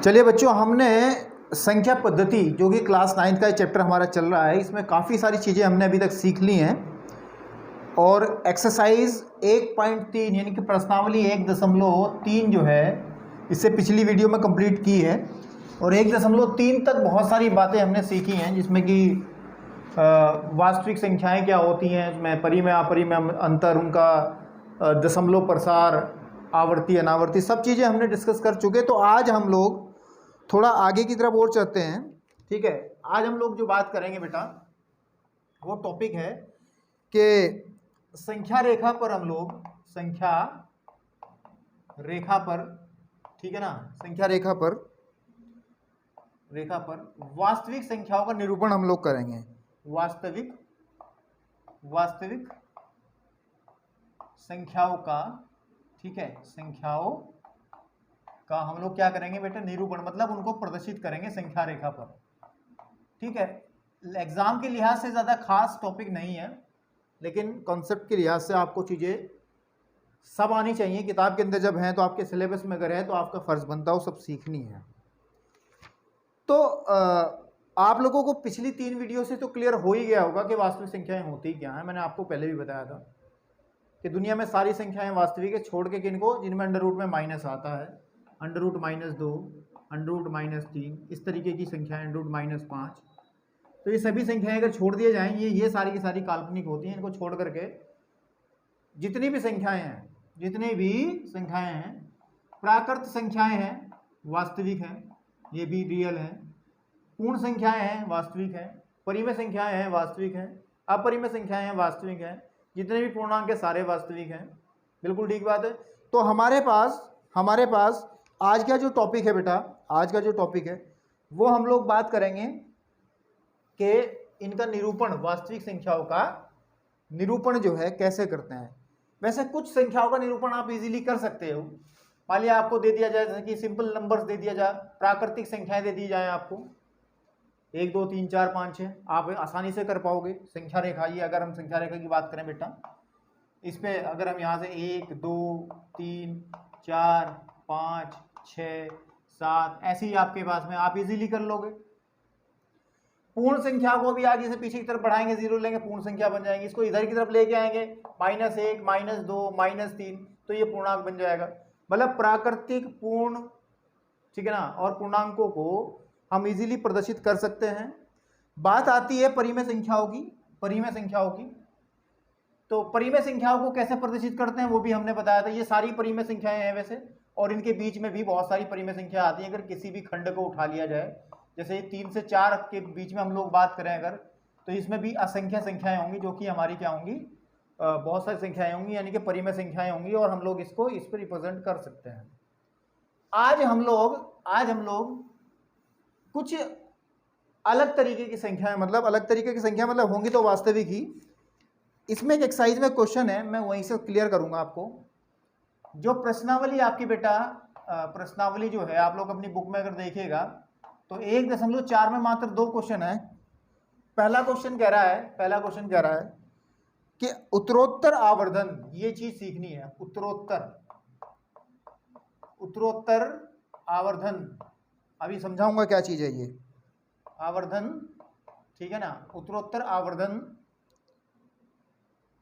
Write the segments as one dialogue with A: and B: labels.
A: चलिए बच्चों, हमने संख्या पद्धति जो कि क्लास 9th का चैप्टर हमारा चल रहा है, इसमें काफ़ी सारी चीज़ें हमने अभी तक सीख ली हैं। और एक्सरसाइज 1.3 यानी कि प्रश्नावली 1.3 जो है, इससे पिछली वीडियो में कंप्लीट की है। और 1.3 तक बहुत सारी बातें हमने सीखी हैं, जिसमें कि वास्तविक संख्याएं क्या होती हैं, उसमें परिमेय अपरिमेय अंतर, उनका दशमलव प्रसार, आवर्ती अनावर्ती, सब चीज़ें हमने डिस्कस कर चुके। तो आज हम लोग थोड़ा आगे की तरफ और चलते हैं। ठीक है, आज हम लोग जो बात करेंगे बेटा, वो टॉपिक है कि संख्या रेखा पर हम लोग संख्या रेखा पर, ठीक है ना, संख्या रेखा पर वास्तविक संख्याओं का निरूपण हम लोग करेंगे। वास्तविक संख्याओं का, ठीक है, संख्याओं का हम लोग क्या करेंगे बेटा, निरूपण, मतलब उनको प्रदर्शित करेंगे संख्या रेखा पर। ठीक है, एग्जाम के लिहाज से ज़्यादा खास टॉपिक नहीं है, लेकिन कॉन्सेप्ट के लिहाज से आपको चीज़ें सब आनी चाहिए। किताब के अंदर जब हैं तो आपके सिलेबस में अगर है तो आपका फ़र्ज़ बनता हो सब सीखनी है। तो आप लोगों को पिछली 3 वीडियो से तो क्लियर हो ही गया होगा कि वास्तविक संख्याएं होती क्या हैं। मैंने आपको पहले भी बताया था कि दुनिया में सारी संख्याएं वास्तविक है, छोड़ के किनको, जिनमें अंडर रूट में माइनस आता है, अंडर रूट -2, अंडर रूट -3, इस तरीके की संख्याएं, अंडर रूट -5। तो ये सभी संख्याएं अगर छोड़ दिए जाएंगी, ये सारी की सारी काल्पनिक होती हैं। इनको छोड़ करके जितनी भी संख्याएं हैं, प्राकृत संख्याएं हैं, वास्तविक हैं, ये भी रियल हैं। पूर्ण संख्याएं हैं, वास्तविक हैं। परिमेय संख्याएं हैं, वास्तविक हैं। अपरिमेय संख्याएं हैं, वास्तविक हैं। जितने भी पूर्णांक हैं सारे वास्तविक हैं। बिल्कुल ठीक बात है। तो हमारे पास आज का जो टॉपिक है बेटा, आज का जो टॉपिक है वो हम लोग बात करेंगे कि इनका निरूपण, वास्तविक संख्याओं का निरूपण जो है कैसे करते हैं। वैसे कुछ संख्याओं का निरूपण आप इजीली कर सकते हो। मान लिया आपको दे दिया जाए, जैसे कि सिंपल नंबर्स दे दिया जाए, प्राकृतिक संख्याएं दे दी जाए आपको 1 2 3 4 5 6, आप आसानी से कर पाओगे। संख्या रेखा, ये अगर हम संख्या रेखा की बात करें बेटा, इस पे अगर हम यहाँ से 1 2 3 4 5 6 7 ऐसे ही आपके पास में आप इजीली कर लोगे। पूर्ण संख्या को भी आगे से पीछे की तरफ बढ़ाएंगे, 0 लेंगे, पूर्ण संख्या बन जाएंगी। इसको इधर की तरफ लेके आएंगे, -1 -2 -3, तो ये पूर्णांक बन जाएगा। मतलब प्राकृतिक, पूर्ण, ठीक है ना, और पूर्णांकों को हम इजीली प्रदर्शित कर सकते हैं। बात आती है परिमेय संख्याओं की। तो परिमेय संख्याओं को कैसे प्रदर्शित करते हैं वो भी हमने बताया था। ये सारी परिमेय संख्याएं हैं वैसे, और इनके बीच में भी बहुत सारी परिमेय संख्या आती है। अगर किसी भी खंड को उठा लिया जाए, जैसे 3 से 4 के बीच में हम लोग बात करें अगर, तो इसमें भी असंख्य संख्याएं होंगी, जो कि हमारी क्या होंगी, बहुत सारी संख्याएं होंगी, यानी कि परिमेय संख्याएं होंगी, और हम लोग इसको इस पर रिप्रेजेंट कर सकते हैं। आज हम लोग कुछ अलग तरीके की संख्याएं, मतलब होंगी तो वास्तविक ही। इसमें एक एक्सरसाइज में क्वेश्चन है, मैं वहीं से क्लियर करूंगा आपको। जो प्रश्नावली आपकी बेटा, प्रश्नावली जो है आप लोग अपनी बुक में अगर देखिएगा तो 1.4 में मात्र 2 क्वेश्चन है। पहला क्वेश्चन कह रहा है कि उत्तरोत्तर आवर्धन, ये चीज सीखनी है। उत्तरोत्तर आवर्धन, अभी समझाऊंगा क्या चीज है ये आवर्धन, ठीक है ना। उत्तरोत्तर आवर्धन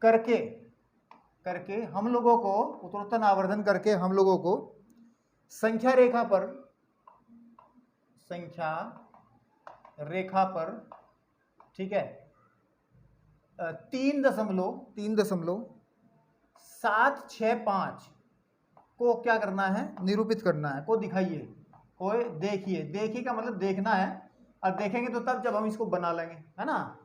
A: करके हम लोगों को, उत्तरोत्तर आवर्धन करके हम लोगों को संख्या रेखा पर, ठीक है, 3.765 को क्या करना है, निरूपित करना है, को दिखाइए, को देखिए का मतलब देखना है, और देखेंगे तो तब जब हम इसको बना लेंगे, है ना।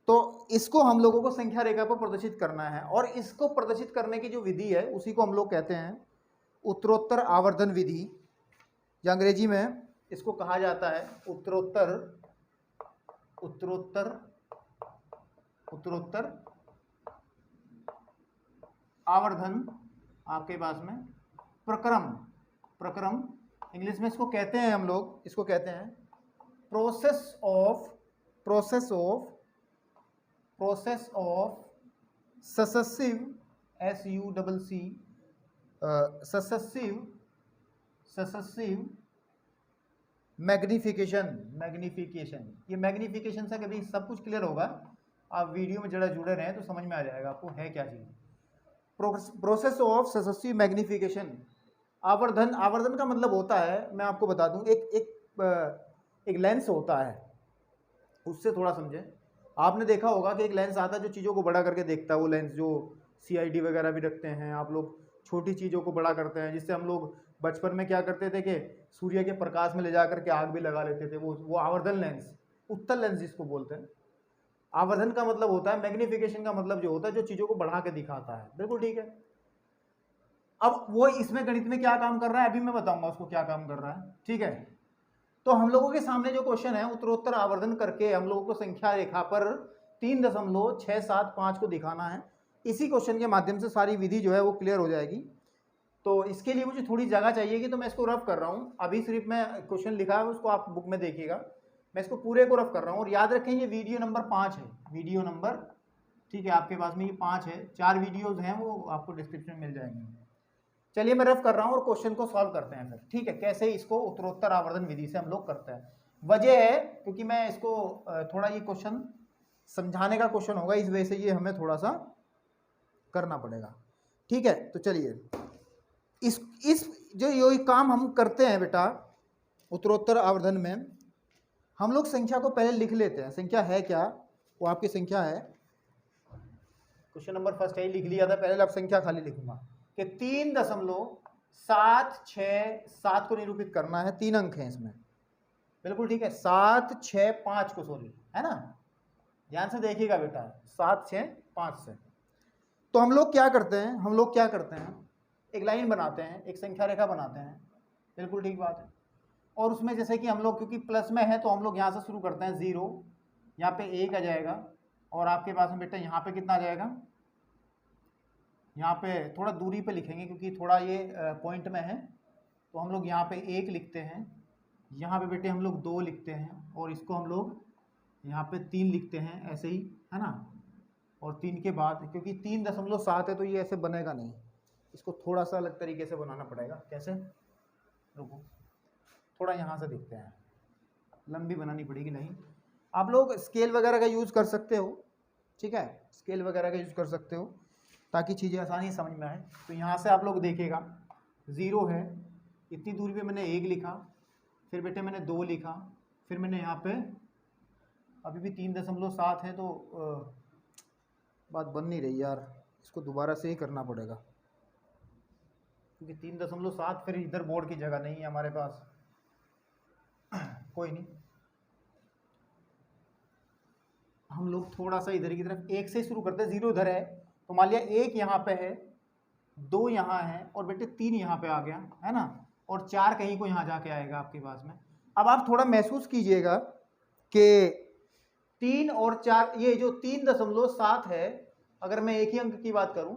A: तो इसको हम लोगों को संख्या रेखा पर प्रदर्शित करना है, और इसको प्रदर्शित करने की जो विधि है उसी को हम लोग कहते हैं उत्तरोत्तर आवर्धन विधि, या अंग्रेजी में इसको कहा जाता है उत्तरोत्तर आवर्धन। आपके पास में प्रक्रम, इंग्लिश में इसको कहते हैं, हम लोग इसको कहते हैं process of successive, SUCC, successive magnification, ये मैग्निफिकेशन से कभी सब कुछ क्लियर होगा, आप वीडियो में जरा जुड़े रहें तो समझ में आ जाएगा आपको है क्या चीज़। प्रोसेस ऑफ सक्सेसिव मैग्निफिकेशन, आवर्धन। आवर्धन का मतलब होता है, मैं आपको बता दूं, एक लेंस होता है, उससे थोड़ा समझें। आपने देखा होगा कि एक लेंस आता है जो चीज़ों को बड़ा करके देखता है, वो लेंस जो CID वगैरह भी रखते हैं आप लोग, छोटी चीज़ों को बड़ा करते हैं, जिससे हम लोग बचपन में क्या करते थे कि सूर्य के प्रकाश में ले जा करके आग भी लगा लेते थे, वो आवर्धन लेंस, उत्तल लेंस जिसको बोलते हैं। आवर्धन का मतलब होता है, मैग्निफिकेशन का मतलब जो होता है जो चीज़ों को बढ़ा के दिखाता है, बिल्कुल ठीक है। अब वो इसमें गणित में क्या काम कर रहा है अभी मैं बताऊंगा उसको क्या काम कर रहा है, ठीक है। तो हम लोगों के सामने जो क्वेश्चन है, उत्तरोत्तर आवर्धन करके हम लोगों को संख्या रेखा पर 3.675 को दिखाना है। इसी क्वेश्चन के माध्यम से सारी विधि जो है वो क्लियर हो जाएगी। तो इसके लिए मुझे थोड़ी जगह चाहिएगी, तो मैं इसको रफ कर रहा हूँ। अभी सिर्फ मैं क्वेश्चन लिखा है उसको आप बुक में देखिएगा, मैं इसको पूरे को रफ कर रहा हूँ। और याद रखें ये वीडियो नंबर 5 है, वीडियो नंबर, ठीक है, आपके पास में ये 5 है, 4 वीडियोज़ हैं वो आपको डिस्क्रिप्शन में मिल जाएंगे। चलिए मैं रफ कर रहा हूँ और क्वेश्चन को सॉल्व करते हैं फिर, ठीक है, कैसे इसको उत्तरोत्तर आवर्धन विधि से हम लोग करते हैं। वजह है क्योंकि मैं इसको थोड़ा, ये क्वेश्चन समझाने का क्वेश्चन होगा, इस वजह से ये हमें थोड़ा सा करना पड़ेगा, ठीक है। तो चलिए इस जो ये काम हम करते हैं बेटा उत्तरोत्तर आवर्धन में, हम लोग संख्या को पहले लिख लेते हैं। संख्या है क्या, वो आपकी संख्या है, क्वेश्चन नंबर फर्स्ट है, लिख लिया था पहले, अब संख्या खाली लिखूंगा कि 3.767 को निरूपित करना है। 3 अंक हैं इसमें, बिल्कुल ठीक है, 765 को, सॉरी, है ना, ध्यान से देखिएगा बेटा, 765 से। तो हम लोग क्या करते हैं, एक लाइन बनाते हैं, एक संख्या रेखा बनाते हैं, बिल्कुल ठीक बात है। और उसमें जैसे कि हम लोग क्योंकि प्लस में है तो हम लोग यहाँ से शुरू करते हैं, 0, यहाँ पे 1 आ जाएगा, और आपके पास में बेटा यहाँ पे कितना आ जाएगा, यहाँ पे थोड़ा दूरी पे लिखेंगे क्योंकि थोड़ा ये पॉइंट में है, तो हम लोग यहाँ पे 1 लिखते हैं, यहाँ पे बेटे हम लोग 2 लिखते हैं, और इसको हम लोग यहाँ पे 3 लिखते हैं, ऐसे ही, है ना। और 3 के बाद क्योंकि 3.7 है तो ये ऐसे बनेगा नहीं, इसको थोड़ा सा अलग तरीके से बनाना पड़ेगा। कैसे, रुको, थोड़ा यहाँ से देखते हैं, लंबी बनानी पड़ेगी नहीं। आप लोग स्केल वगैरह का यूज़ कर सकते हो, ठीक है, स्केल वगैरह का यूज़ कर सकते हो ताकि चीज़ें आसानी समझ में आए। तो यहाँ से आप लोग देखिएगा 0 है, इतनी दूरी पे मैंने 1 लिखा, फिर बेटे मैंने 2 लिखा, फिर मैंने यहाँ पे अभी भी 3.7 है, तो बात बन नहीं रही यार, इसको दोबारा से ही करना पड़ेगा क्योंकि 3.7 फिर इधर बोर्ड की जगह नहीं है हमारे पास। कोई नहीं, हम लोग थोड़ा सा इधर की तरफ 1 से शुरू करते हैं। 0 इधर है तो मान लिया 1 यहाँ पे है, 2 यहाँ है, और बेटे 3 यहाँ पे आ गया, है ना, और 4 कहीं को यहाँ जाके आएगा आपके पास में। अब आप थोड़ा महसूस कीजिएगा कि 3 और 4, ये जो 3.7 है, अगर मैं एक ही अंक की बात करूं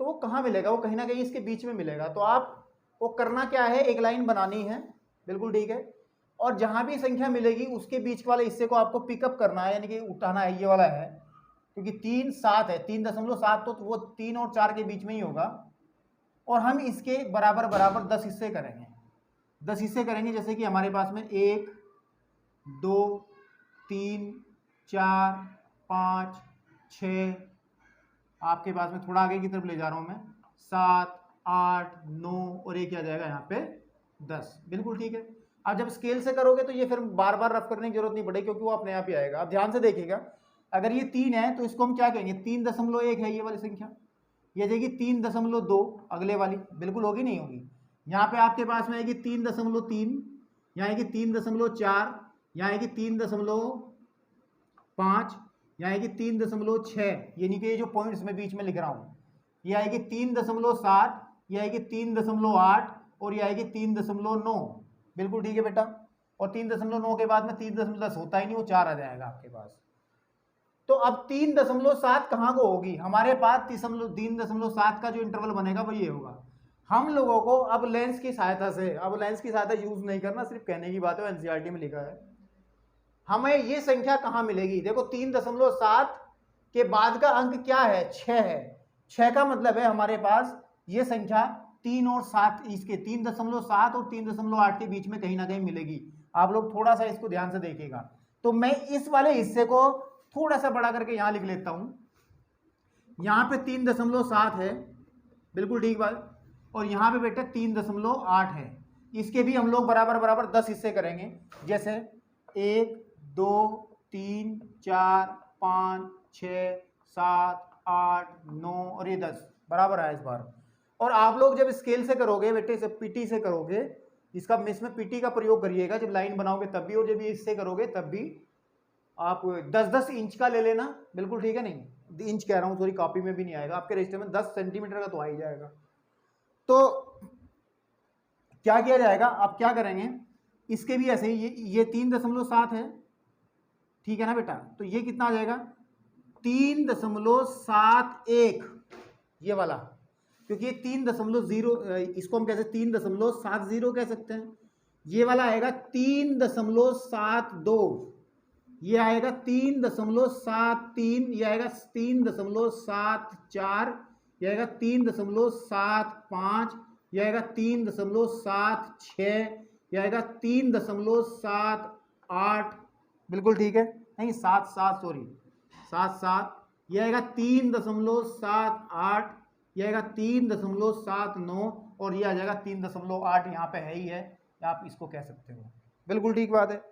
A: तो वो कहाँ मिलेगा, वो कहीं ना कहीं इसके बीच में मिलेगा। तो आप वो करना क्या है, एक लाइन बनानी है, बिल्कुल ठीक है, और जहां भी संख्या मिलेगी उसके बीच वाले हिस्से को आपको पिकअप करना है, यानी कि उठाना है, ये वाला है, क्योंकि 3 7 है, 3.7 तो वो 3 और 4 के बीच में ही होगा। और हम इसके बराबर बराबर 10 हिस्से करेंगे, 10 हिस्से करेंगे, जैसे कि हमारे पास में 1 2 3 4 5 6, आपके पास में थोड़ा आगे की तरफ ले जा रहा हूं मैं, 7 8 9, और एक आ जाएगा यहाँ पे 10, बिल्कुल ठीक है। अब जब स्केल से करोगे तो ये फिर बार बार रफ करने की जरूरत नहीं पड़ेगी क्योंकि वो अपने आप ही आएगा। अब ध्यान से देखिएगा, अगर ये 3 है तो इसको हम क्या कहेंगे, 3.1 है ये वाली संख्या, ये जाएगी 3.2, अगले वाली बिल्कुल होगी नहीं होगी। यहाँ पे आपके पास में आएगी 3.3, यहाँ आएगी 3.4, यहाँ आएगी 3.5, यहाँ आएगी 3.6, यानी कि ये जो पॉइंट्स मैं बीच में लिख रहा हूँ, ये आएगी 3.7, ये आएगी 3.8, और ये आएगी 3.9, बिल्कुल ठीक है बेटा। और 3.9 के बाद में 3.10 होता ही नहीं, वो 4 आ जाएगा आपके पास। तो अब 3.7 कहाँ को होगी, हमारे पास 3.7 का जो इंटरवल बनेगा वो ये होगा। हम लोगों को अब लेंस की सहायता से, अब लेंस की सहायता यूज नहीं करना, सिर्फ कहने की बात है, एनसीईआरटी में लिखा है। हमें ये संख्या कहाँ मिलेगी, देखो 3.7 के बाद का अंक क्या है, 6 है। 6 का मतलब है हमारे पास ये संख्या 3 और 7, इसके 3.7 और 3.8 के बीच में कहीं ना कहीं मिलेगी। आप लोग थोड़ा सा इसको ध्यान से देखिएगा। तो मैं इस वाले हिस्से को थोड़ा सा बड़ा करके यहां लिख लेता हूं। यहां पे 3.7 है, बिल्कुल ठीक बात, और यहां पे बेटा 3.8 है। इसके भी हम लोग बराबर बराबर 10 हिस्से करेंगे, जैसे 1 2 3 4 5 6 7 8 9 और ये 10 बराबर है इस बार। और आप लोग जब स्केल से करोगे बेटे, जब पीटी से करोगे, इसका इसमें पीटी का प्रयोग करिएगा जब लाइन बनाओगे तब भी, और जब ये इससे करोगे तब भी आप 10-10 इंच का ले लेना, बिल्कुल ठीक है। नहीं इंच कह रहा हूं, सॉरी, कॉपी में भी नहीं आएगा आपके रजिस्टर में, 10 सेंटीमीटर का तो आ ही जाएगा। तो क्या किया जाएगा, आप क्या करेंगे, इसके भी ऐसे ही, ये 3.7 है, ठीक है ना बेटा। तो ये कितना आ जाएगा 3.71, ये वाला, क्योंकि ये 3.0, इसको हम कैसे 3.70 कह सकते हैं। ये वाला आएगा 3.72, ये आएगा 3.73, ये आएगा 3.74, ये आएगा 3.75, ये आएगा 3.76, ये आएगा 3.78, बिल्कुल ठीक है, नहीं 7 सॉरी 7, ये आएगा 3.78, ये आएगा 3.79, और ये आ जाएगा 3.8, यहाँ पे है ही है, आप इसको कह सकते हो, बिल्कुल ठीक बात है।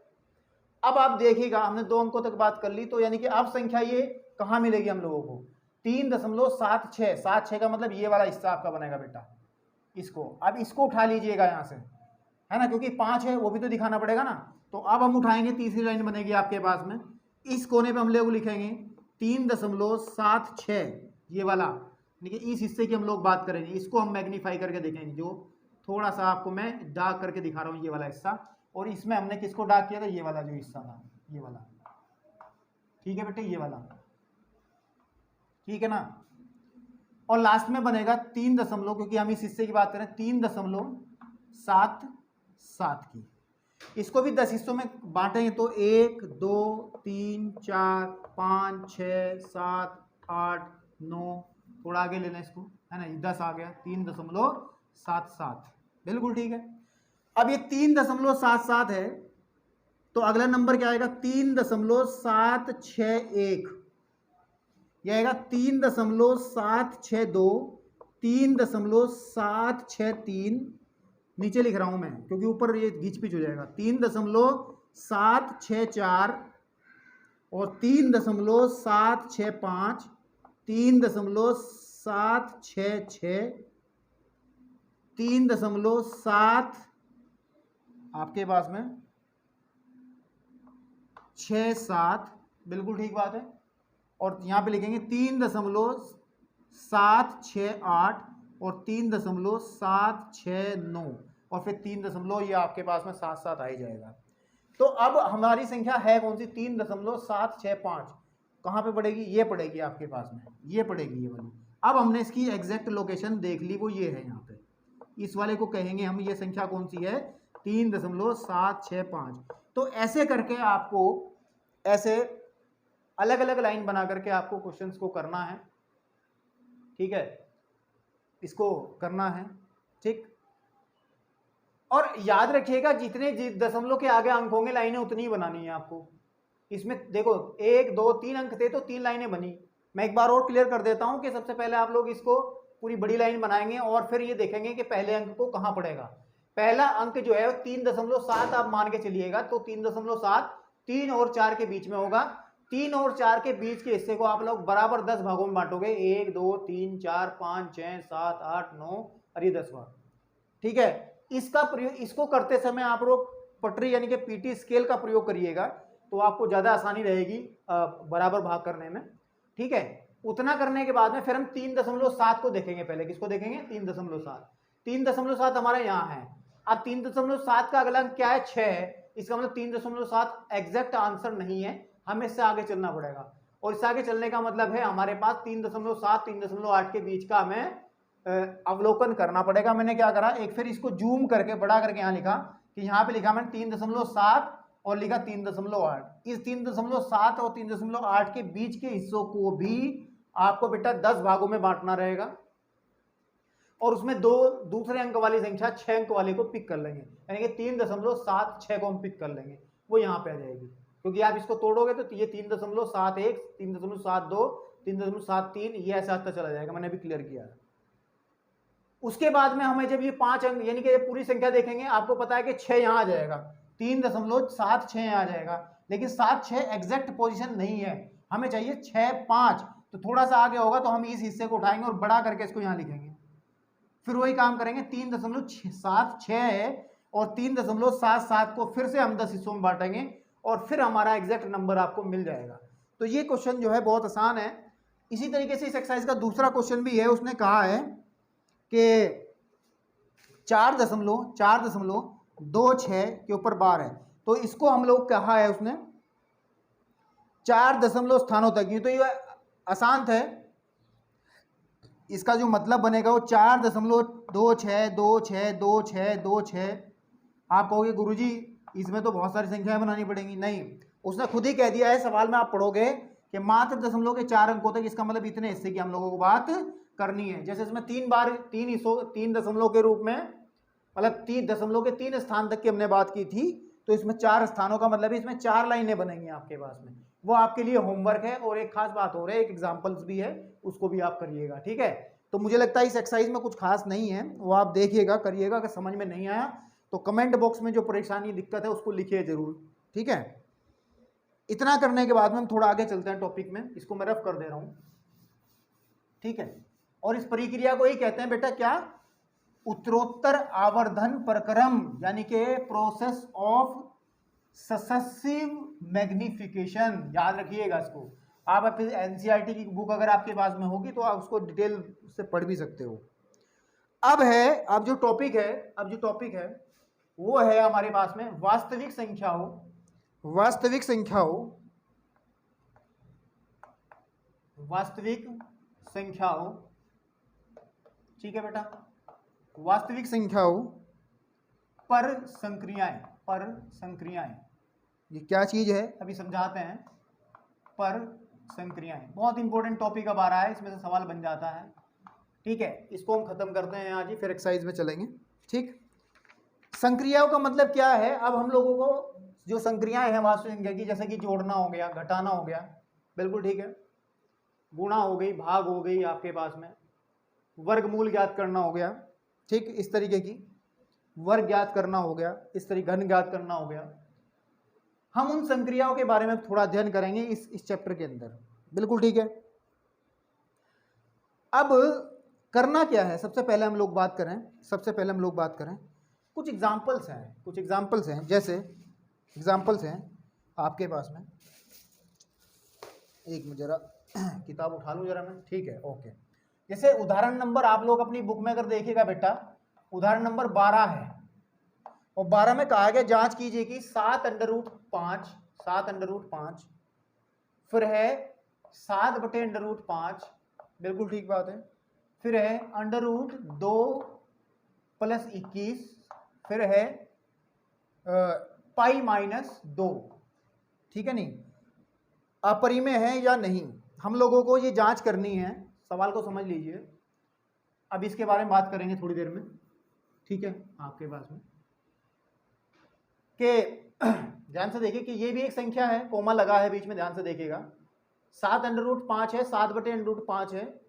A: अब आप देखिएगा, हमने 2 अंकों तक बात कर ली, तो यानी कि अब संख्या ये कहाँ मिलेगी हम लोगों को, 3.76, 76 का मतलब ये वाला हिस्सा आपका बनेगा बेटा, इसको अब इसको उठा लीजिएगा यहाँ से, है ना, क्योंकि 5 है वो भी तो दिखाना पड़ेगा ना। तो अब हम उठाएंगे, तीसरी लाइन बनेगी आपके पास में, इस कोने पे हम लोग लिखेंगे 3.76, ये वाला, यानी कि इस हिस्से की हम लोग बात करेंगे, इसको हम मैग्नीफाई करके देखेंगे, जो थोड़ा सा आपको मैं डार्क करके दिखा रहा हूँ, ये वाला हिस्सा, और इसमें हमने किसको डार्क किया था, ये वाला जो हिस्सा था, ये वाला, ठीक है बेटे, ये वाला, ठीक है ना। और लास्ट में बनेगा 3 दशमलव, क्योंकि हम इस हिस्से की बात करें, 3.77 की। इसको भी 10 हिस्सों में बांटेंगे तो 1 2 3 4 5 6 7 8 9, थोड़ा आगे लेना इसको, है ना, 10 आ गया, 3.77, बिल्कुल ठीक है। अब ये 3.77 है, तो अगला नंबर क्या आएगा 3.761, यह आएगा 3.762, 3.763, नीचे लिख रहा हूं मैं क्योंकि ऊपर ये घिच पिच हो जाएगा, 3.764 और 3.765, 3.766, 3.7 आपके पास में 67, बिल्कुल ठीक बात है। और यहाँ पे लिखेंगे 3.768 और 3.769 और फिर 3 ये आपके पास में 7 आ ही जाएगा। तो अब हमारी संख्या है कौन सी, 3.765, कहाँ पे पड़ेगी, ये पड़ेगी आपके पास में, ये पड़ेगी ये वाली। अब हमने इसकी एग्जैक्ट लोकेशन देख ली, वो ये है, यहाँ पे इस वाले को कहेंगे हम, ये संख्या कौन सी है 3.765। तो ऐसे करके आपको, ऐसे अलग अलग लाइन बना करके आपको क्वेश्चंस को करना है, ठीक है, इसको करना है, ठीक। और याद रखिएगा जितने दशमलव के आगे अंक होंगे लाइनें उतनी ही बनानी है आपको। इसमें देखो 1 2 3 अंक थे तो 3 लाइनें बनी। मैं एक बार और क्लियर कर देता हूं कि सबसे पहले आप लोग इसको पूरी बड़ी लाइन बनाएंगे और फिर ये देखेंगे कि पहले अंक को कहां पड़ेगा। पहला अंक जो है 3.7 आप मान के चलिएगा, तो 3.7 3 और 4 के बीच में होगा। 3 और 4 के बीच के हिस्से को आप लोग बराबर 10 भागों में बांटोगे, 1 2 3 4 5 6 7 8 9 और ये 10 बार, ठीक है। इसका प्रयोग, इसको करते समय आप लोग पटरी यानी कि पीटी स्केल का प्रयोग करिएगा, तो आपको ज्यादा आसानी रहेगी बराबर भाग करने में, ठीक है। उतना करने के बाद में फिर हम 3.7 को देखेंगे, पहले किसको देखेंगे 3.7। 3.7 हमारा यहाँ है। अब 3.7 का अगला अंक क्या है 6 है, इसका मतलब 3.7 एग्जैक्ट आंसर नहीं है, हमें इससे आगे चलना पड़ेगा। और इससे आगे चलने का मतलब है हमारे पास 3.7 3.8 के बीच का हमें अवलोकन करना पड़ेगा। मैंने क्या करा, एक फिर इसको जूम करके बड़ा करके यहाँ लिखा कि यहाँ पे लिखा मैंने 3.7 और लिखा 3.8। इस 3.7 और 3.8 के बीच के हिस्सों को भी आपको बेटा 10 भागों में बांटना रहेगा। और उसमें दो दूसरे अंक वाली संख्या 6 अंक वाले को पिक कर लेंगे, यानी कि 3.76 को हम पिक कर लेंगे, वो यहाँ पे आ जाएगी। क्योंकि आप इसको तोड़ोगे तो ये 3.71, 3.72, 3.73 ये ऐसा आता चला जाएगा, मैंने अभी क्लियर किया है। उसके बाद में हमें जब ये 5 अंक यानी कि ये पूरी संख्या देखेंगे, आपको पता है कि 6 यहाँ आ जाएगा, 3.76 यहाँ आ जाएगा, लेकिन 7-6 एग्जैक्ट पोजीशन नहीं है, हमें चाहिए 6-5, तो थोड़ा सा आगे होगा तो हम इस हिस्से को उठाएंगे और बड़ा करके इसको यहाँ लिखेंगे। फिर वही काम करेंगे, 3.76 है और 3.77 को फिर से हम 10 हिस्सों में बांटेंगे और फिर हमारा एग्जैक्ट नंबर आपको मिल जाएगा। तो ये क्वेश्चन जो है बहुत आसान है। इसी तरीके से इस एक्सरसाइज का दूसरा क्वेश्चन भी है, उसने कहा है कि 4.26 के ऊपर बार है, तो इसको हम लोग कहा है उसने 4 दशमलव स्थानों तक, ये तो ये आसान है, इसका जो मतलब बनेगा वो 4.26262626। आप कहोगे गुरुजी इसमें तो बहुत सारी संख्याएं बनानी पड़ेंगी, नहीं, उसने खुद ही कह दिया है, सवाल में आप पढ़ोगे कि मात्र दशमलव के 4 अंकों तक, इसका मतलब इतने हिस्से की हम लोगों को बात करनी है। जैसे इसमें 3 दशमलव के रूप में, मतलब 3 दशमलव के 3 स्थान तक की हमने बात की थी, तो इसमें 4 स्थानों का मतलब इसमें 4 लाइनें बनेंगी आपके पास में, वो आपके लिए होमवर्क है। और एक खास बात हो रही है, एक एग्जाम्पल्स भी है, उसको भी आप करिएगा, ठीक है। तो मुझे लगता है इस एक्सरसाइज में कुछ खास नहीं है, वो आप देखिएगा, करिएगा। अगर समझ में नहीं आया तो कमेंट बॉक्स में जो परेशानी दिक्कत है उसको लिखिए जरूर, ठीक है। इतना करने के बाद में हम थोड़ा आगे चलते हैं टॉपिक में, इसको मैं रफ कर दे रहा हूं, ठीक है। और इस प्रक्रिया को ही कहते हैं बेटा क्या, उत्तरोत्तर आवर्धन प्रक्रम, यानी कि प्रोसेस ऑफ सक्सेसिव मैग्निफिकेशन। याद रखिएगा इसको, आप एनसीईआरटी की बुक अगर आपके पास में होगी तो आप उसको डिटेल से पढ़ भी सकते हो। अब जो टॉपिक है वो है हमारे पास में वास्तविक संख्याओं, ठीक है बेटा, वास्तविक संख्याओं पर संक्रियाएं। ये क्या चीज है अभी समझाते हैं। पर संक्रियाएं बहुत इंपॉर्टेंट टॉपिक अब आ रहा है, इसमें से सवाल बन जाता है, ठीक है। इसको हम खत्म करते हैं आज ही, फिर एक्सरसाइज में चलेंगे, ठीक। संक्रियाओं का मतलब क्या है, अब हम लोगों को जो संक्रियाएं हैं वास्तविक संख्या की, जैसे कि जोड़ना हो गया, घटाना हो गया, बिल्कुल ठीक है, गुणा हो गई, भाग हो गई, आपके पास में वर्गमूल ज्ञात करना हो गया, ठीक, इस तरीके की वर्ग ज्ञात करना हो गया, इस तरीके घन ज्ञात करना हो गया। हम उन संक्रियाओं के बारे में थोड़ा अध्ययन करेंगे इस चैप्टर के अंदर, बिल्कुल ठीक है। अब करना क्या है, सबसे पहले हम लोग बात करें कुछ एग्जाम्पल्स हैं, जैसे एग्जाम्पल्स हैं आपके पास में, एक मिनट जरा किताब उठा लूँ जरा मैं, ठीक है, ओके। जैसे उदाहरण नंबर आप लोग अपनी बुक में अगर देखिएगा बेटा, उदाहरण नंबर 12 है, और 12 में कहा गया जांच कीजिए कि 7√5, फिर है 7/√5, बिल्कुल ठीक बात है, फिर है √2 + 21, फिर है π-2, ठीक है। नहीं, अपरिमेय है या नहीं, हम लोगों को ये जांच करनी है। सवाल को समझ लीजिए, अब इसके बारे में बात करेंगे थोड़ी देर में, ठीक है। आपके पास में कि ध्यान से देखिए कि ये भी एक संख्या है, कोमा लगा है बीच में, ध्यान से देखिएगा, 7√5 है, 7/√5 है,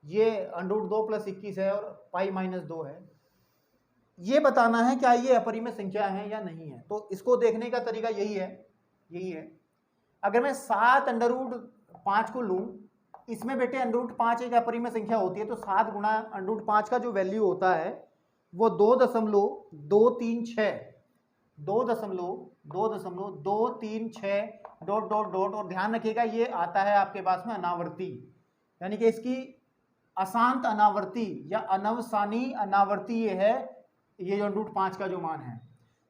A: ये √2 + 21 है और π-2 है। ये बताना है क्या ये अपरिमेय संख्या है या नहीं है। तो इसको देखने का तरीका यही है। अगर मैं 7√5 को लूं, इसमें बेटे √5 एक अपरिमेय संख्या होती है, तो 7 गुणा √5 का जो वैल्यू होता है वो 2.236 ... और ध्यान रखिएगा ये आता है आपके पास में अनावर्ती, यानी कि इसकी अशांत अनावर्ती या अनवसानी अनावर्ती ये है, ये जो √5 का जो मान है।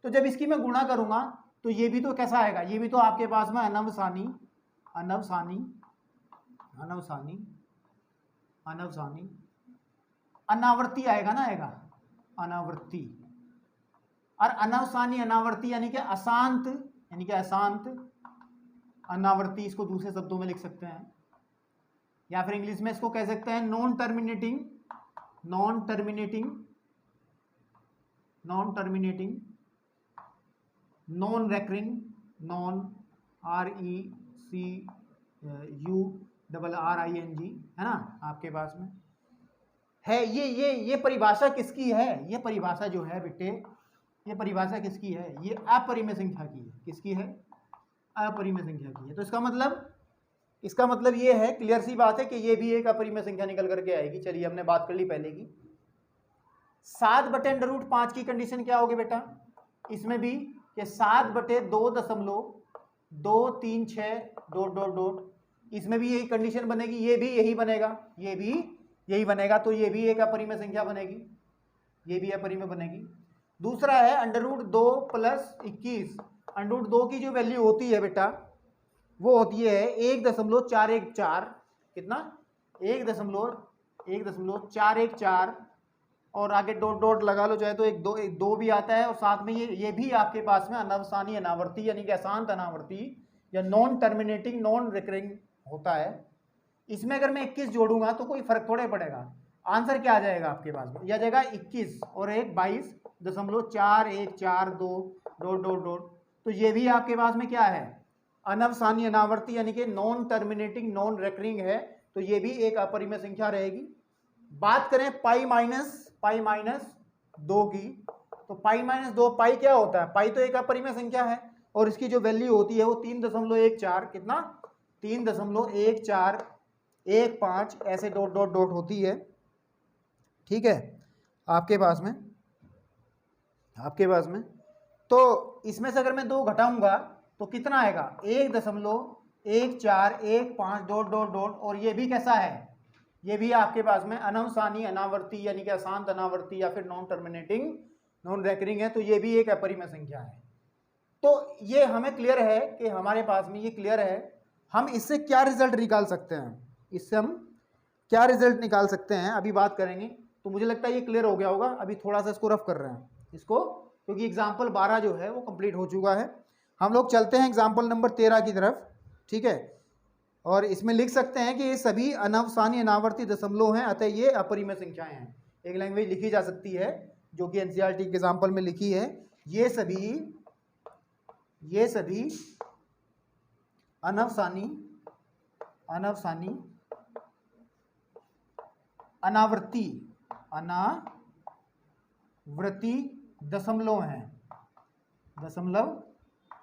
A: तो जब इसकी मैं गुणा करूंगा तो ये भी तो कैसा आएगा, ये भी तो आपके पास में अनवसानी अनावर्ती आएगा ना, अनावर्ती। और अनवसानी अनावर्ती यानी कि अशांत अनावर्ती, इसको दूसरे शब्दों में लिख सकते हैं, या फिर इंग्लिश में इसको कह सकते हैं non terminating non terminating, non recurring, non RECURRING, है ना आपके पास में है। ये परिभाषा किसकी है? ये परिभाषा जो है बेटे, ये परिभाषा किसकी है? ये अपरिमेय संख्या की है। किसकी है? अपरिमेय संख्या की है। तो इसका मतलब ये है, क्लियर सी बात है कि ये भी एक अपरिमेय संख्या निकल करके आएगी। चलिए हमने बात कर ली पहले की। 7/√5 की कंडीशन क्या होगी बेटा? इसमें भी कि 7/2.236 ... इसमें भी यही कंडीशन बनेगी, ये भी यही बनेगा, ये भी यही बनेगा। तो ये भी एक अपरिमेय संख्या बनेगी, ये भी अपरिमेय बनेगी। दूसरा है √2 + 21। √2 की जो वैल्यू होती है बेटा वो होती है 1.414। कितना? 1.414 और आगे डॉट डॉट लगा लो चाहे तो एक दो भी आता है। और साथ में ये भी आपके पास में अनवसानी अनावर्ती यानी कि अशांत अनावर्ती या नॉन टर्मिनेटिंग नॉन रिकरिंग होता है। इसमें अगर मैं 21 जोड़ूंगा तो कोई फर्क थोड़े पड़ेगा। आंसर क्या आ जाएगा आपके पास में? यह जाएगा 21 और 22.414(2) ... डॉट डॉट डॉट। तो ये भी आपके पास में क्या है? अनवसानी अनावर्ती यानी कि नॉन टर्मिनेटिंग नॉन रिकरिंग है। तो ये भी एक अपरिमेय संख्या रहेगी। बात करें पाई माइनस 2 की, तो पाई-2 पाई क्या होता है? पाई तो एक अपरिमेय संख्या है और इसकी जो वैल्यू होती है वो 3.14, कितना? 3.1415 ऐसे डॉट डॉट डॉट होती है। ठीक है आपके पास में तो इसमें से अगर मैं 2 घटाऊंगा तो कितना आएगा? 1.1415 डॉट डॉट डॉट। और ये भी कैसा है? ये भी आपके पास में अनवसानी अनावर्ती यानी कि अशांत अनावर्ती या फिर नॉन टर्मिनेटिंग नॉन रेकरिंग है। तो ये भी एक अपरिमेय संख्या है। तो ये हमें क्लियर है कि हमारे पास में ये क्लियर है। हम इससे क्या रिजल्ट निकाल सकते हैं? इससे हम क्या रिजल्ट निकाल सकते हैं अभी बात करेंगे। तो मुझे लगता है ये क्लियर हो गया होगा। अभी थोड़ा सा इसको रफ कर रहे हैं इसको, क्योंकि एग्जाम्पल 12 जो है वो कंप्लीट हो चुका है। हम लोग चलते हैं एग्जाम्पल नंबर 13 की तरफ। ठीक है, और इसमें लिख सकते हैं कि ये सभी अनवसानी अनावर्ती दशमलव हैं, अतः ये अपरिमेय संख्याएं हैं। एक लैंग्वेज लिखी जा सकती है जो कि एनसीईआरटी के एग्जाम्पल में लिखी है। ये सभी अनवसानी अनावर्ती दशमलव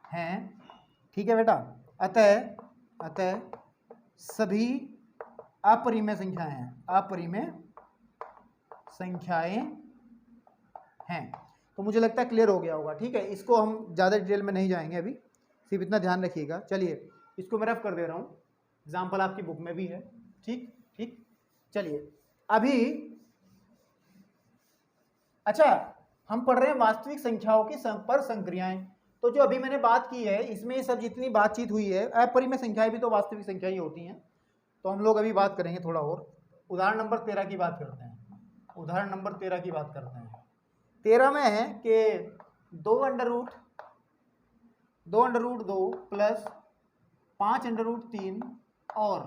A: हैं। ठीक है बेटा, अतः सभी अपरिमेय संख्याएं हैं। तो मुझे लगता है क्लियर हो गया होगा। ठीक है, इसको हम ज़्यादा डिटेल में नहीं जाएंगे अभी, सिर्फ इतना ध्यान रखिएगा। चलिए इसको मैं रफ कर दे रहा हूँ, एग्जाम्पल आपकी बुक में भी है। ठीक, चलिए अभी अच्छा हम पढ़ रहे हैं वास्तविक संख्याओं की पर संक्रियाएं। तो जो अभी मैंने बात की है इसमें ये सब जितनी बातचीत हुई है, अपरिमेय संख्याएं भी तो वास्तविक संख्या ही होती हैं। तो हम लोग अभी बात करेंगे थोड़ा और। उदाहरण नंबर 13 की बात करते हैं। 13 में है कि 2√2 प्लस 5√3 और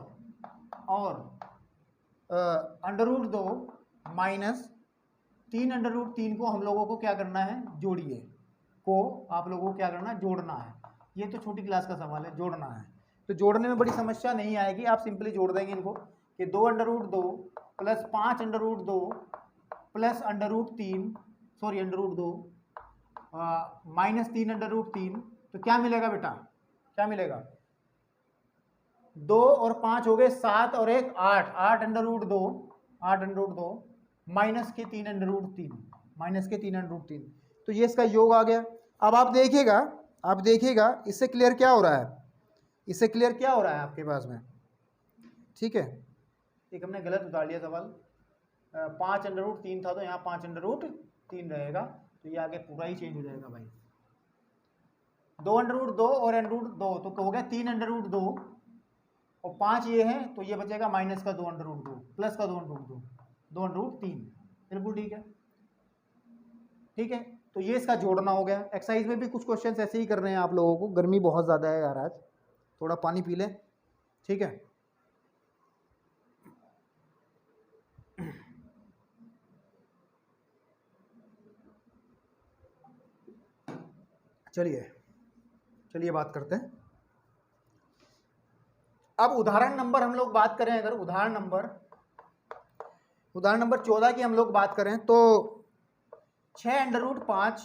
A: √2 माइनस 3√3 को हम लोगों को क्या करना है? आप लोगों को क्या करना है? जोड़ना है। ये तो छोटी क्लास का सवाल है, जोड़ना है। तो जोड़ने में बड़ी समस्या नहीं आएगी, आप सिंपली जोड़ देंगे इनको कि 2√2 प्लस 5√2 प्लस √2 माइनस 3√3। तो क्या मिलेगा बेटा? क्या मिलेगा? 2 और 5 हो गए 7 और 1 8, 8√2 माइनस के 3√3। तो ये इसका योग आ गया। अब आप देखिएगा इससे क्लियर क्या हो रहा है? आपके पास में? ठीक है, एक हमने गलत उतार लिया सवाल। 5√3 था तो यहाँ 5√3 रहेगा। तो ये आगे पूरा ही चेंज हो जाएगा भाई। 2√2 और √2 तो हो गया 3√2 और 5 ये है तो ये बचेगा माइनस का 2√2 प्लस का 2√3। बिल्कुल ठीक है। तो ये इसका जोड़ना हो गया। एक्सरसाइज में भी कुछ क्वेश्चंस ऐसे ही कर रहे हैं आप लोगों को। गर्मी बहुत ज़्यादा है यार, आज थोड़ा पानी पी लें। ठीक है, चलिए बात करते हैं। अब उदाहरण नंबर हम लोग बात करें, अगर उदाहरण नंबर 14 की हम लोग बात करें तो 6√5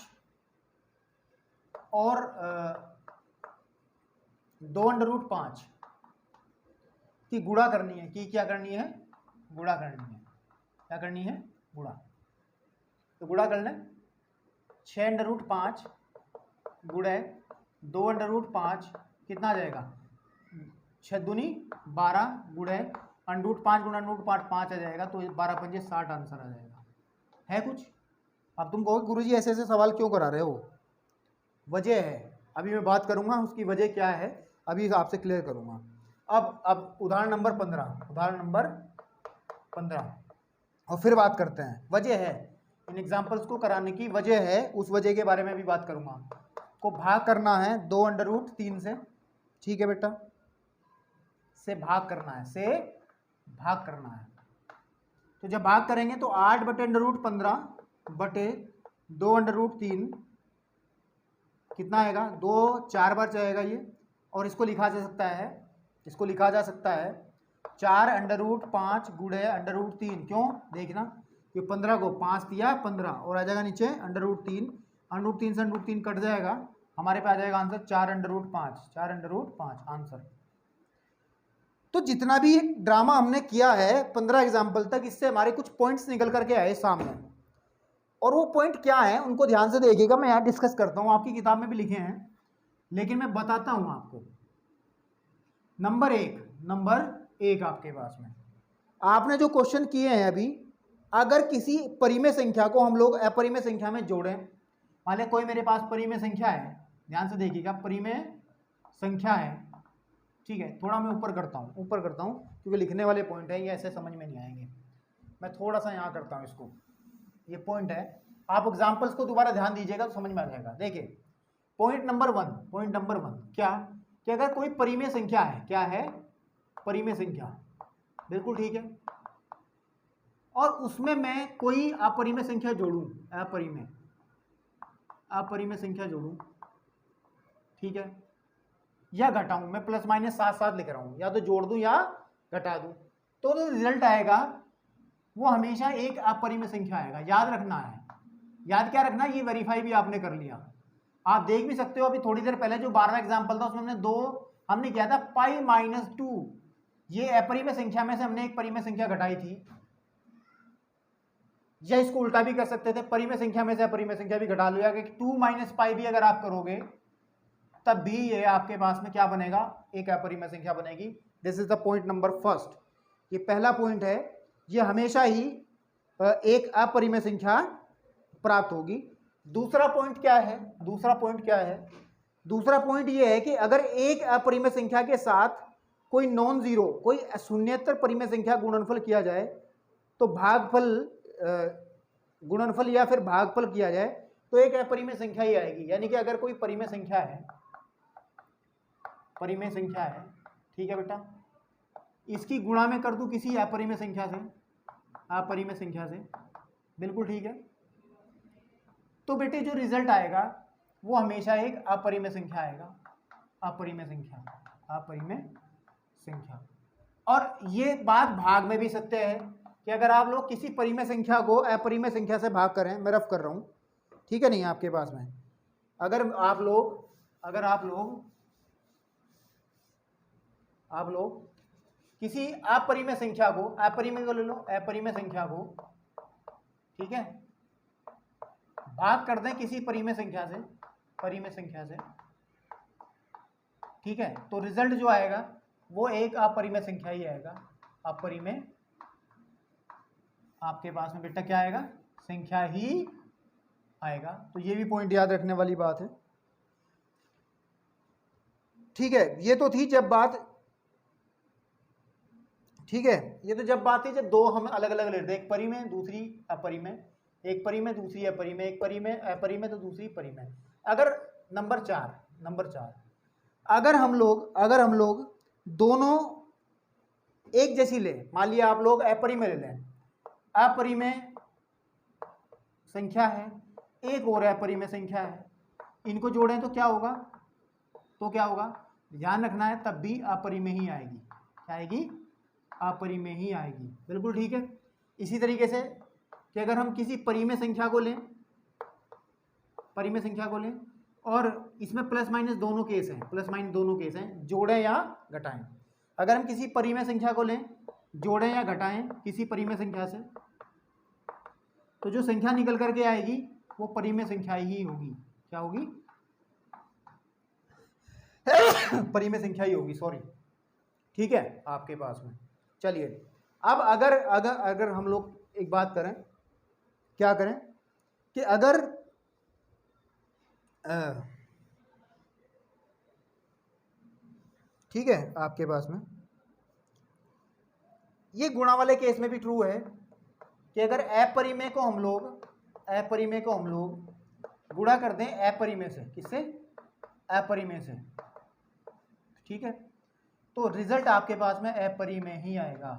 A: और 2√5 की गुणा करनी है, क्या करनी है? गुणा करनी है। क्या करनी है? गुणा। तो गुणा कर लें, 6√5 गुणे 2√5 कितना आ जाएगा? 6 दूनी 12 गुणे √5 गुणा √5 5 आ जाएगा, तो 12 पंजे 60 आंसर आ जाएगा। है कुछ? अब तुम कहोगे गुरुजी ऐसे ऐसे सवाल क्यों करा रहे हो? वजह है, अभी मैं बात करूंगा उसकी वजह क्या है, अभी आपसे क्लियर करूंगा। अब उदाहरण नंबर 15 और फिर बात करते हैं। वजह है, इन एग्जाम्पल्स को कराने की वजह है, उस वजह के बारे में भी बात करूंगा। को भाग करना है 2√3 से, ठीक है बेटा, से भाग करना है, तो जब भाग करेंगे तो 8/√15 बटे 2√3 कितना आएगा? 2 4 बार जाएगा ये, और इसको लिखा जा सकता है 4√5 गुणे √3। क्यों? देखना, कि 15 को 5 दिया 15 और आ जाएगा नीचे √3, √3 से √3 कट जाएगा, हमारे पे आ जाएगा आंसर 4√5 आंसर। तो जितना भी ड्रामा हमने किया है 15 एग्जाम्पल तक, इससे हमारे कुछ पॉइंट्स निकल करके आए सामने, और वो पॉइंट क्या है उनको ध्यान से देखिएगा। मैं यहाँ डिस्कस करता हूँ, आपकी किताब में भी लिखे हैं लेकिन मैं बताता हूँ आपको। नंबर एक आपके पास में आपने जो क्वेश्चन किए हैं अभी, अगर किसी परिमेय संख्या को हम लोग अपरिमेय संख्या में जोड़ें, मान लें कोई मेरे पास परिमेय संख्या है, ध्यान से देखिएगा, परिमेय संख्या है, ठीक है। थोड़ा मैं ऊपर करता हूँ क्योंकि लिखने वाले पॉइंट है, ये ऐसे समझ में नहीं आएंगे। मैं थोड़ा सा यहाँ करता हूँ इसको, ये पॉइंट है, आप एग्जाम्पल्स को दोबारा ध्यान दीजिएगा तो समझ में आ जाएगा। देखिए पॉइंट नंबर वन क्या, कि अगर कोई परिमेय संख्या है, क्या है? परिमेय संख्या, बिल्कुल ठीक है, और उसमें मैं कोई अपरिमेय संख्या जोड़ूं, अपरिमेय संख्या जोड़ूं, ठीक है, या घटाऊं, मैं प्लस माइनस साथ लिख रहा हूं, या तो जोड़ दूं या घटा दूं, तो जो रिजल्ट आएगा वो हमेशा एक अपरिमेय संख्या आएगा। याद रखना है, याद क्या रखना है, ये वेरीफाई भी आपने कर लिया। आप देख भी सकते हो, अभी थोड़ी देर पहले जो 12वां एग्जाम्पल था उसमें हमने किया था π-2, ये अपरिमेय संख्या में से हमने एक परिमेय संख्या घटाई थी, या इसको उल्टा भी कर सकते थे, परिमेय संख्या में से अपरिमेय संख्या भी घटा लो, या 2 - π भी अगर आप करोगे तब भी ये आपके पास में क्या बनेगा? एक अपरिमेय संख्या बनेगी। This is the point number first, ये पहला पॉइंट है, ये हमेशा ही एक अपरिमेय संख्या प्राप्त होगी। दूसरा पॉइंट क्या है? दूसरा पॉइंट ये है कि अगर एक अपरिमेय संख्या के साथ कोई नॉन जीरो, कोई शून्येतर परिमेय संख्या गुणनफल किया जाए, तो गुणनफल या फिर भागफल किया जाए तो एक अपरिमेय संख्या ही आएगी। यानी कि अगर कोई परिमेय संख्या है, ठीक है बेटा, इसकी गुणा में कर दूं किसी अपरिमेय संख्या से, बिल्कुल ठीक है, तो बेटे जो रिजल्ट आएगा वो हमेशा एक अपरिमेय संख्या आएगा, अपरिमेय संख्या। और ये बात भाग में भी सत्य है कि अगर आप लोग किसी परिमेय संख्या को अपरिमेय संख्या से भाग करें, मैं रफ कर रहा हूं, ठीक है, नहीं आपके पास में, अगर आप लोग किसी अपरिमेय संख्या को, ले लो, अपरिमेय संख्या को, ठीक है, भाग कर दें किसी परिमेय संख्या से, ठीक है, तो रिजल्ट जो आएगा वो एक अपरिमेय संख्या ही आएगा। अपरिमेय आपके पास में बेटा क्या आएगा? संख्या ही आएगा। तो ये भी पॉइंट याद रखने वाली बात है, ठीक है। ये तो थी जब बात, ठीक है, ये तो जब बात थी जब दो हम अलग अलग लेते हैं, एक परिमेय दूसरी अपरिमेय, एक परिमेय दूसरी अपरिमेय, एक परिमेय अपरिमेय तो दूसरी परिमेय। अगर नंबर चार अगर हम लोग दोनों एक जैसी ले, मान लिया आप लोग अपरिमेय ले लें, अपरिमेय संख्या है, एक और अपरिमेय संख्या है, इनको जोड़ें तो क्या होगा, ध्यान रखना है तब भी अपरिमेय ही आएगी। क्या आएगी, अपरिमेय ही आएगी, बिल्कुल ठीक है। इसी तरीके से कि अगर हम किसी परिमेय संख्या को लें, और इसमें प्लस माइनस दोनों केस हैं, जोड़ें या घटाएं। अगर हम किसी परिमेय संख्या को लें, जोड़ें या घटाएं किसी परिमेय संख्या से, तो जो संख्या निकल करके आएगी वो परिमेय संख्या ही होगी। क्या होगी, परिमेय संख्या ही होगी, सॉरी, ठीक है आपके पास में। चलिए अब अगर हम लोग एक बात करें, क्या करें कि अगर ठीक है आपके पास में ये गुणा वाले केस में भी ट्रू है कि अगर अपरिमेय को हम लोग गुणा कर दें अपरिमेय से, किससे, अपरिमेय से, ठीक है, तो रिजल्ट आपके पास में अपरिमेय ही आएगा,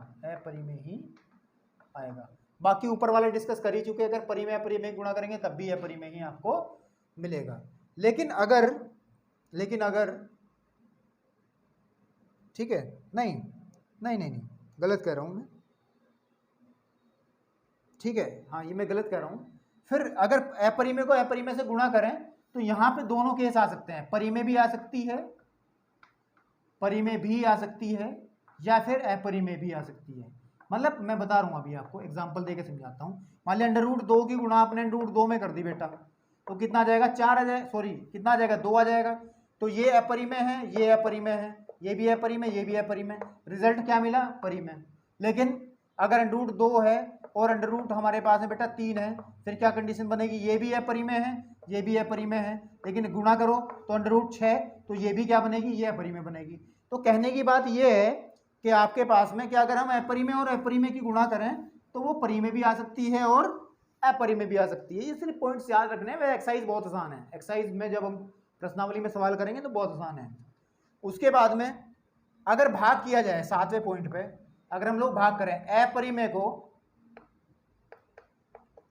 A: बाकी ऊपर वाले डिस्कस कर ही चुके, अगर परिमेय अपरिमेय गुणा करेंगे तब भी अपरिमेय ही आपको मिलेगा। लेकिन अगर ठीक है, नहीं, गलत कह रहा हूं मैं, ठीक है, हाँ ये मैं गलत कह रहा हूं। फिर अगर अपरिमेय को अपरिमेय से गुणा करें तो यहां पे दोनों केस आ सकते हैं, परिमेय भी आ सकती है, या फिर अपरिमेय भी आ सकती है। मतलब मैं बता रहा हूं, अभी आपको एग्जांपल देके समझाता हूं। मान लिया √2 की गुणा आपने √2 में कर दी बेटा, तो कितना आ जाएगा, 4 आ जाएगा, सॉरी कितना आ जाएगा, 2 आ जाएगा। तो ये अपरिमेय है, ये अपरिमेय है, ये भी अपरिमेय, ये भी अपरिमेय, रिजल्ट क्या मिला, परिमेय। लेकिन अगर √2 है और अंडर रूट हमारे पास है बेटा 3 है, फिर क्या कंडीशन बनेगी, ये भी अपरिमेय है, ये भी अपरिमेय है, लेकिन गुणा करो तो √6, तो ये भी क्या बनेगी, ये अपरिमेय बनेगी। तो कहने की बात ये है कि आपके पास में कि अगर हम अपरिमेय और अपरिमेय की गुणा करें तो वो परिमेय भी आ सकती है और अपरिमेय भी आ सकती है। ये सिर्फ पॉइंट्स याद रखने हैं, एक्सरसाइज बहुत आसान है, एक्सरसाइज में जब हम प्रश्नावली में सवाल करेंगे तो बहुत आसान है। उसके बाद में अगर भाग किया जाए 7वें पॉइंट पे, अगर हम लोग भाग करें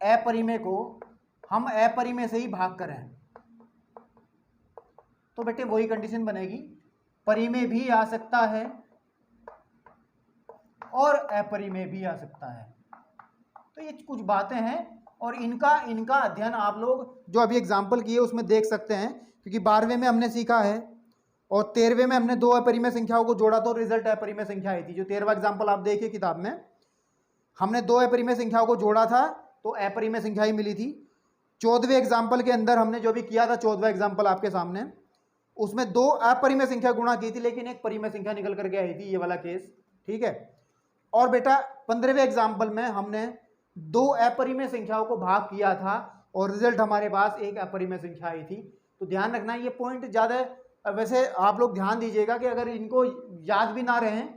A: अपरिमेय को हम अपरिमेय से ही भाग करें, तो बेटे वही कंडीशन बनेगी, परिमेय भी आ सकता है और अपरिमेय भी आ सकता है। तो ये कुछ बातें हैं और इनका अध्ययन आप लोग जो अभी एग्जाम्पल किए उसमें देख सकते हैं, क्योंकि 12वें में हमने सीखा है और 13वें में हमने 2 अपरिमेय संख्याओं को जोड़ा तो रिजल्ट अपरिमेय संख्या आई थी। जो 13वां एग्जाम्पल आप देखिए किताब में, हमने 2 अपरिमेय संख्याओं को जोड़ा था तो अपरिमेय संख्या ही मिली थी। 14वें एग्जाम्पल के अंदर हमने जो भी किया था, 14वां एग्जाम्पल आपके सामने, उसमें 2 अपरिमेय संख्या गुणा की थी लेकिन एक परिमेय संख्या निकल करके आई थी, ये वाला केस, ठीक है। और बेटा 15वें एग्जाम्पल में हमने 2 अपरिमेय संख्याओं को भाग किया था और रिजल्ट हमारे पास एक अपरिमेय संख्या आई थी। तो ध्यान रखना ये पॉइंट ज़्यादा, वैसे आप लोग ध्यान दीजिएगा कि अगर इनको याद भी ना रहें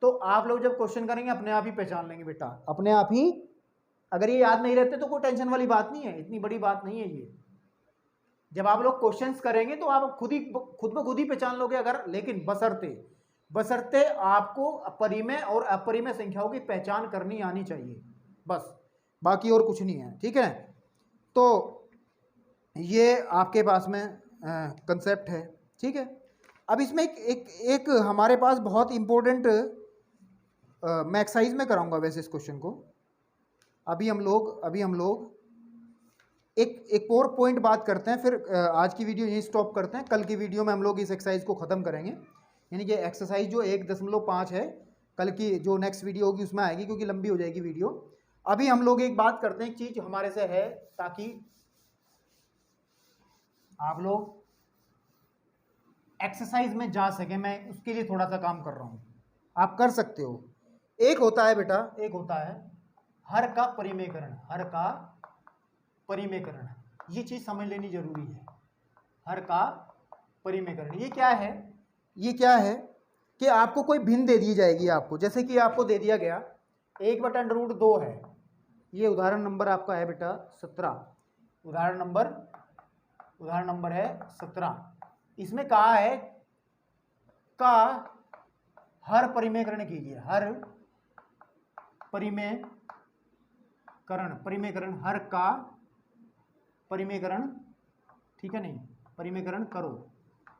A: तो आप लोग जब क्वेश्चन करेंगे अपने आप ही पहचान लेंगे बेटा, अपने आप ही। अगर ये याद नहीं रहते तो कोई टेंशन वाली बात नहीं है, इतनी बड़ी बात नहीं है ये। जब आप लोग क्वेश्चंस करेंगे तो आप खुद ब खुद ही पहचान लोगे। अगर, लेकिन बशर्ते आपको परिमेय और अपरिमेय संख्याओं की पहचान करनी आनी चाहिए, बस, बाकी और कुछ नहीं है, ठीक है। तो ये आपके पास में कंसेप्ट है, ठीक है। अब इसमें एक हमारे पास बहुत इंपॉर्टेंट मैं एक्सरसाइज में कराऊंगा वैसे इस क्वेश्चन को। अभी हम लोग एक और पॉइंट बात करते हैं, फिर आज की वीडियो यहीं स्टॉप करते हैं। कल की वीडियो में हम लोग इस एक्सरसाइज को ख़त्म करेंगे, यानी कि एक्सरसाइज जो 1.5 है, कल की जो नेक्स्ट वीडियो होगी उसमें आएगी क्योंकि लंबी हो जाएगी वीडियो। अभी हम लोग एक बात करते हैं, एक चीज़ हमारे से है ताकि आप लोग एक्सरसाइज में जा सके, मैं उसके लिए थोड़ा सा काम कर रहा हूँ, आप कर सकते हो। एक होता है बेटा, एक होता है हर का परिमेयकरण, ये चीज़ समझ लेनी जरूरी है। हर का परिमेयकरण ये क्या है कि आपको कोई भिन्न दे दी जाएगी आपको, जैसे कि आपको दे दिया गया 1/√2 है, ये उदाहरण नंबर आपका है बेटा 17, उदाहरण नंबर है 17। इसमें कहा है का हर परिमेयकरण कीजिए, हर परिमेयकरण, हर का परिमेयकरण ठीक है नहीं, परिमेयकरण करो।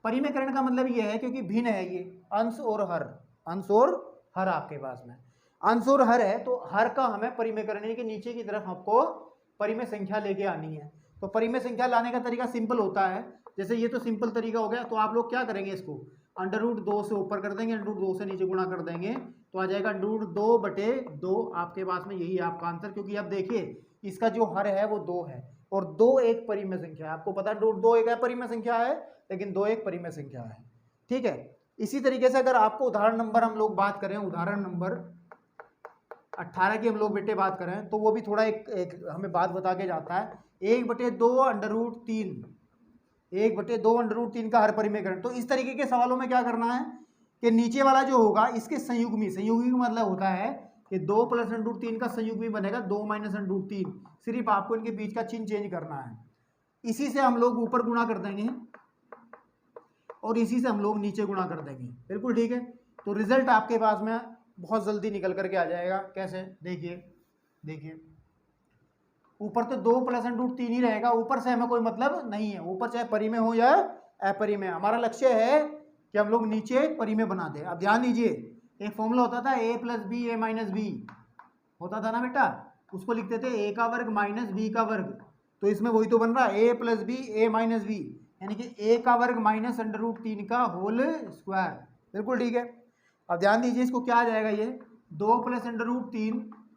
A: परिमेयकरण का मतलब ये है क्योंकि भिन्न है ये अंश और हर, अंश और हर आपके पास में अंश और हर है, तो हर का हमें परिमेयकरण यानी कि नीचे की तरफ आपको परिमेय संख्या लेके आनी है। तो परिमेय संख्या लाने का तरीका सिंपल होता है, जैसे ये तो सिंपल तरीका हो गया, तो आप लोग क्या करेंगे, इसको √2 से ऊपर कर देंगे, √2 से नीचे गुणा कर देंगे, तो आ जाएगा √2/2 आपके पास में, यही आपका आंसर। क्योंकि अब देखिए इसका जो हर है वो 2 है और 2 एक परिमेय संख्या है, आपको पता है √2 एक परिमेय संख्या है, लेकिन 2 एक परिमेय संख्या है, ठीक है। इसी तरीके से अगर आपको उदाहरण नंबर हम लोग बात करें, उदाहरण नंबर 18 की हम लोग बेटे बात करें, तो वो भी थोड़ा एक हमें बात बता के जाता है। 1/2 1/2 का हर परिमेयकरण। तो इस तरीके के सवालों में क्या करना है कि नीचे वाला जो होगा इसके संयुग्मी का मतलब होता है कि 2 + √3 का संयुग्मी बनेगा 2 - √3, सिर्फ आपको इनके बीच का चिन्ह चेंज करना है। इसी से हम लोग ऊपर गुणा कर देंगे और इसी से हम लोग नीचे गुणा कर देंगे, बिल्कुल ठीक है। तो रिजल्ट आपके पास में बहुत जल्दी निकल करके आ जाएगा। कैसे, देखिए ऊपर तो 2 + √3 ही रहेगा, ऊपर से हमें कोई मतलब नहीं है, ऊपर चाहे परिमेय हो या अपरिमेय, हमारा लक्ष्य है कि हम लोग नीचे परिमेय बना दें। अब ध्यान दीजिए, एक फॉर्मूला होता था a + b a - b होता था ना बेटा, उसको लिखते थे a का वर्ग - b का वर्ग। तो इसमें वही तो बन रहा है a + b a - b, यानी कि a का वर्ग -√3 का होल स्क्वायर, बिल्कुल ठीक है। अब ध्यान दीजिए, इसको क्या आ जाएगा, ये 2 +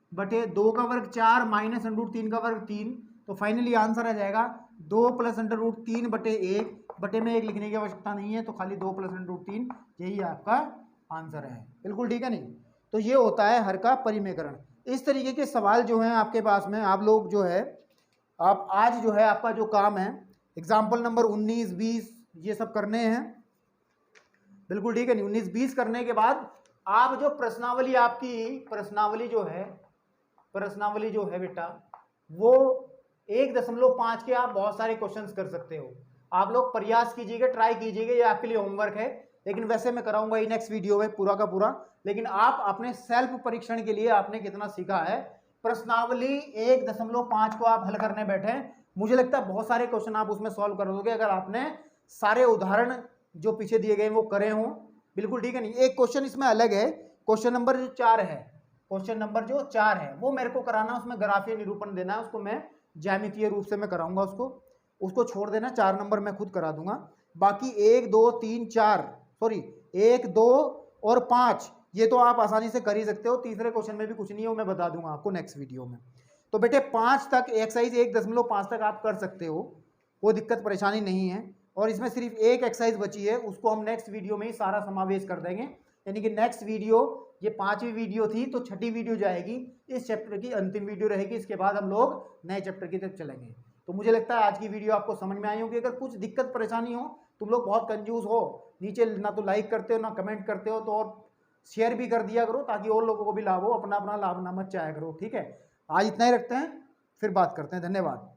A: √3/2 का वर्ग 4 -√3 का वर्ग 3, तो फाइनली आंसर आ जाएगा 2 + √3/1 में 1 लिखने की आवश्यकता नहीं है, तो खाली 2 + √3 यही आपका आंसर है, बिल्कुल ठीक है नहीं। तो ये होता है हर का परिमेयकरण। इस तरीके के सवाल जो हैं आपके पास में, आप लोग जो है आप आज जो है आपका जो काम है एग्जाम्पल नंबर 19, 20 ये सब करने हैं, बिल्कुल ठीक है नहीं। 19, 20 करने के बाद आप जो प्रश्नावली आपकी प्रश्नावली जो है बेटा, वो 1.5 के आप बहुत सारे क्वेश्चंस कर सकते हो। आप लोग प्रयास कीजिएगा, ट्राई कीजिएगा, ये आपके लिए होमवर्क है, लेकिन वैसे मैं कराऊंगा ये नेक्स्ट वीडियो में पूरा का पूरा। लेकिन आप अपने सेल्फ परीक्षण के लिए आपने कितना सीखा है, प्रश्नावली 1.5 को आप हल करने बैठे, मुझे लगता है बहुत सारे क्वेश्चन आप उसमें सॉल्व कर दोगे अगर आपने सारे उदाहरण जो पीछे दिए गए वो करे हों, बिल्कुल ठीक है नहीं। एक क्वेश्चन इसमें अलग है, क्वेश्चन नंबर जो 4 है, क्वेश्चन नंबर जो 4 है वो मेरे को कराना, उसमें ग्राफीय निरूपण देना है, उसको मैं ज्यामितीय रूप से मैं कराऊंगा, उसको छोड़ देना, 4 नंबर मैं खुद करा दूंगा। बाकी 1, 2, 3, 4 सॉरी 1, 2 और 5 ये तो आप आसानी से कर ही सकते हो। तीसरे क्वेश्चन में भी कुछ नहीं है, वो मैं बता दूंगा आपको नेक्स्ट वीडियो में। तो बेटे 5 तक एक्सरसाइज 1.5 तक आप कर सकते हो, कोई दिक्कत परेशानी नहीं है। और इसमें सिर्फ एक एक्सरसाइज बची है, उसको हम नेक्स्ट वीडियो में ही सारा समावेश कर देंगे, यानी कि नेक्स्ट वीडियो, ये 5वीं वीडियो थी तो 6ठी वीडियो जाएगी, इस चैप्टर की अंतिम वीडियो रहेगी, इसके बाद हम लोग नए चैप्टर की तरफ चलेंगे। तो मुझे लगता है आज की वीडियो आपको समझ में आई होगी। अगर कुछ दिक्कत परेशानी हो, तुम लोग बहुत कंफ्यूज हो, नीचे ना तो लाइक करते हो ना कमेंट करते हो, तो और शेयर भी कर दिया करो ताकि और लोगों को भी लाभ हो, अपना अपना लाभ ना मत चाया करो, ठीक है। आज इतना ही रखते हैं, फिर बात करते हैं, धन्यवाद।